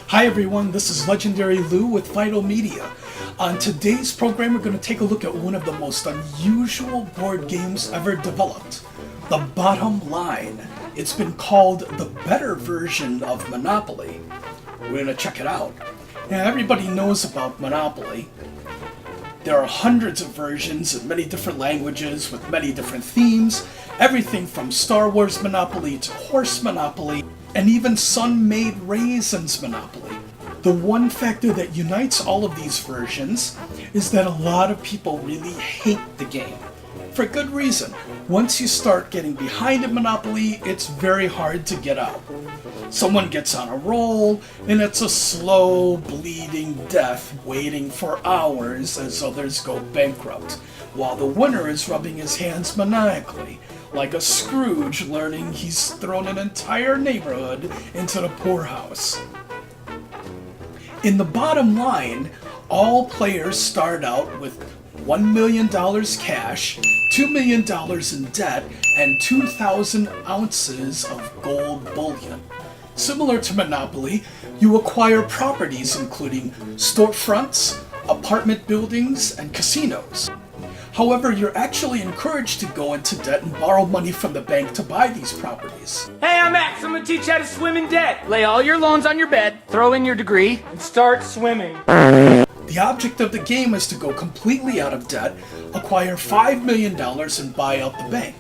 Hi everyone, this is Legendary Lou with Vital Media. On today's program, we're going to take a look at one of the most unusual board games ever developed, The Bottom Line. It's been called the better version of Monopoly. We're going to check it out. Now, everybody knows about Monopoly. There are hundreds of versions in many different languages with many different themes, everything from Star Wars Monopoly to Horse Monopoly, and even Sun-Made Raisins Monopoly. The one factor that unites all of these versions is that a lot of people really hate the game. For good reason. Once you start getting behind in Monopoly, it's very hard to get out. Someone gets on a roll, and it's a slow, bleeding death waiting for hours as others go bankrupt, while the winner is rubbing his hands maniacally, like a Scrooge learning he's thrown an entire neighborhood into the poorhouse. In The Bottom Line, all players start out with $1 million cash, $2 million in debt, and 2,000 ounces of gold bullion. Similar to Monopoly, you acquire properties including storefronts, apartment buildings, and casinos. However, you're actually encouraged to go into debt and borrow money from the bank to buy these properties. Hey, I'm Max. I'm gonna teach you how to swim in debt. Lay all your loans on your bed, throw in your degree, and start swimming. The object of the game is to go completely out of debt, acquire $5 million, and buy out the bank.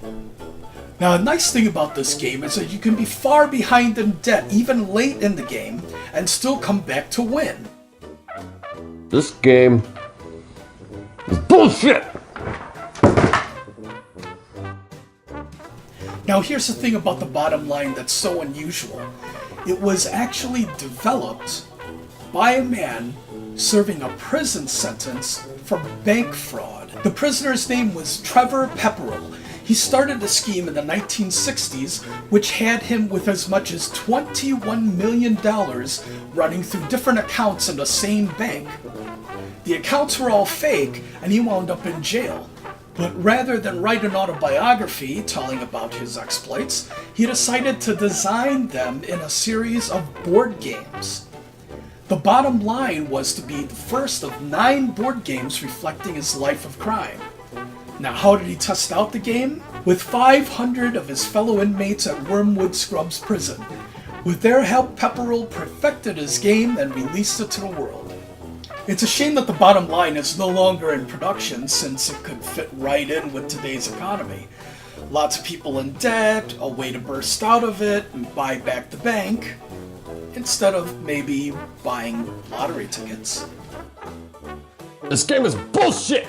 Now, a nice thing about this game is that you can be far behind in debt even late in the game and still come back to win. This game is bullshit! Now, here's the thing about The Bottom Line that's so unusual. It was actually developed by a man serving a prison sentence for bank fraud. The prisoner's name was Trevor Pepperell. He started the scheme in the 1960s, which had him with as much as $21 million running through different accounts in the same bank. The accounts were all fake, and he wound up in jail. But rather than write an autobiography telling about his exploits, he decided to design them in a series of board games. The Bottom Line was to be the first of 9 board games reflecting his life of crime. Now, how did he test out the game? With 500 of his fellow inmates at Wormwood Scrubs prison. With their help, Pepperell perfected his game and released it to the world. It's a shame that The Bottom Line is no longer in production since it could fit right in with today's economy. Lots of people in debt, a way to burst out of it and buy back the bank, instead of maybe buying lottery tickets. This game is bullshit!